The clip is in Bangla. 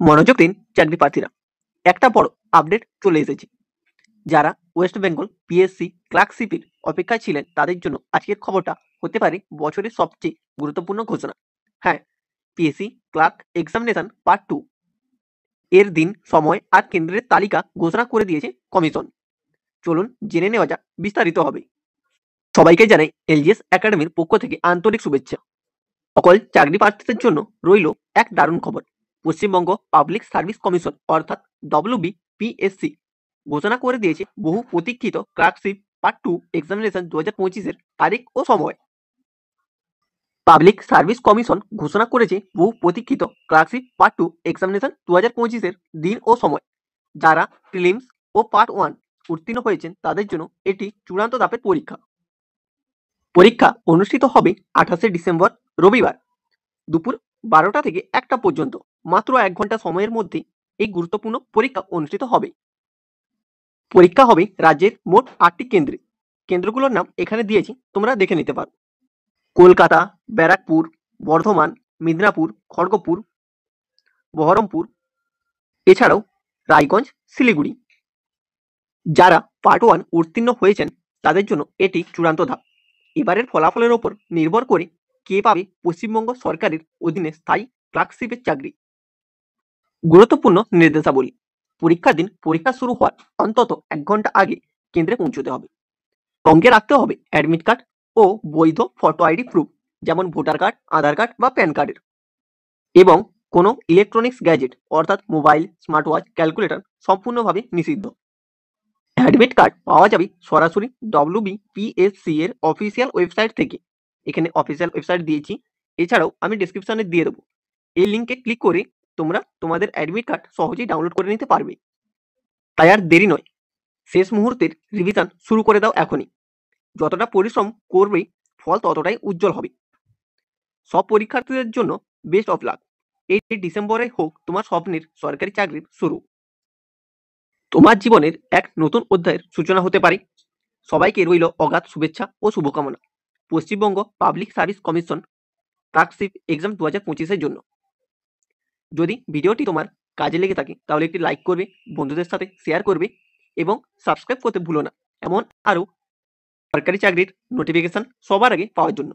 মনোযোগ দিন চাকরি প্রার্থীরা, একটা বড় আপডেট চলে এসেছে। যারা ওয়েস্ট বেঙ্গল পিএসসি ক্লার্কশিপের অপেক্ষায় ছিলেন তাদের জন্য আজকের খবরটা হতে পারে বছরের সবচেয়ে গুরুত্বপূর্ণ ঘোষণা। হ্যাঁ, পিএসসি ক্লার্ক এক্সামিনেশন পার্ট 2 এর দিন, সময় আর কেন্দ্রের তালিকা ঘোষণা করে দিয়েছে কমিশন। চলুন জেনে নেওয়া যাক বিস্তারিত হবে। সবাইকে জানাই এলজিএস একাডেমির পক্ষ থেকে আন্তরিক শুভেচ্ছা। সকল চাকরি প্রার্থীদের জন্য রইল এক দারুণ খবর। পশ্চিমবঙ্গ পাবলিক সার্ভিস কমিশন অর্থাৎ WBPSC ঘোষণা করে দিয়েছে বহু প্রতীক্ষিত ক্লার্কশিপ পার্ট 2 এক্সামিনেশন 2025-এর তারিখ ও সময়। পাবলিক সার্ভিস কমিশন ঘোষণা করেছে বহু প্রতীক্ষিত ক্লার্কশিপ পার্ট 2 এক্সামিনেশন 2025-এর দিন ও সময়। যারা প্রিলিমস ও পার্ট 1 উত্তীর্ণ হয়েছেন তাদের জন্য এটি চূড়ান্ত ধাপের পরীক্ষা। পরীক্ষা অনুষ্ঠিত হবে 28শে ডিসেম্বর রবিবার দুপুর 12টা থেকে 1টা পর্যন্ত। মাত্র 1 ঘন্টা সময়ের মধ্যে এই গুরুত্বপূর্ণ পরীক্ষা অনুষ্ঠিত হবে। পরীক্ষা হবে রাজ্যের মোট 8টি কেন্দ্রে। কেন্দ্রগুলোর নাম এখানে দিয়েছি, তোমরা দেখে নিতে পারো। কলকাতা, ব্যারাকপুর, বর্ধমান, মিদনাপুর, খড়গপুর, বহরমপুর, এছাড়াও রায়গঞ্জ, শিলিগুড়ি। যারা পার্ট 1 উত্তীর্ণ হয়েছেন তাদের জন্য এটি চূড়ান্ত ধাপ। এবারের ফলাফলের ওপর নির্ভর করে কে পাবে পশ্চিমবঙ্গ সরকারের অধীনে স্থায়ী ক্লার্কশিপের চাকরি। গুরুত্বপূর্ণ নির্দেশাবলী। পরীক্ষার দিন পরীক্ষা শুরু হওয়ার অন্তত 1 ঘন্টা আগে কেন্দ্রে পৌঁছতে হবে। সঙ্গে রাখতে হবে অ্যাডমিট কার্ড ও বৈধ ফটো আইডি প্রুফ, যেমন ভোটার কার্ড, আধার কার্ড বা প্যান কার্ডের, এবং কোনো ইলেকট্রনিক্স গ্যাজেট অর্থাৎ মোবাইল, স্মার্ট ওয়াচ, ক্যালকুলেটর সম্পূর্ণভাবে নিষিদ্ধ। অ্যাডমিট কার্ড পাওয়া যাবে সরাসরি WBPSC এর অফিসিয়াল ওয়েবসাইট থেকে। এখানে অফিসিয়াল ওয়েবসাইট দিয়েছি, এছাড়াও আমি ডেসক্রিপশনে দিয়ে দেবো। এই লিঙ্কে ক্লিক করে তোমরা তোমাদের অ্যাডমিট কার্ড সহজেই ডাউনলোড করে নিতে পারবে। তাই আর দেরি নয়, শেষ মুহূর্তের রিভিশন শুরু করে দাও এখনই। যতটা পরিশ্রম করবে ফল ততটাই উজ্জ্বল হবে। সব পরীক্ষার্থীদের জন্য বেস্ট অফ লাক। এই ডিসেম্বরে হোক তোমার স্বপ্নের সরকারি চাকরির শুরু। তোমার জীবনের এক নতুন অধ্যায়ের সূচনা হতে পারে। সবাইকে রইল অগাধ শুভেচ্ছা ও শুভকামনা Paschimbanga public service commission clerkship exam 2025-এর জন্য। যদি ভিডিওটি তোমার কাজে লেগে থাকে তাহলে একটি লাইক করবে, বন্ধুদের সাথে শেয়ার করবে এবং সাবস্ক্রাইব করতে ভুলো না এমন আরও সরকারি চাকরির নোটিফিকেশন সবার আগে পাওয়ার জন্য।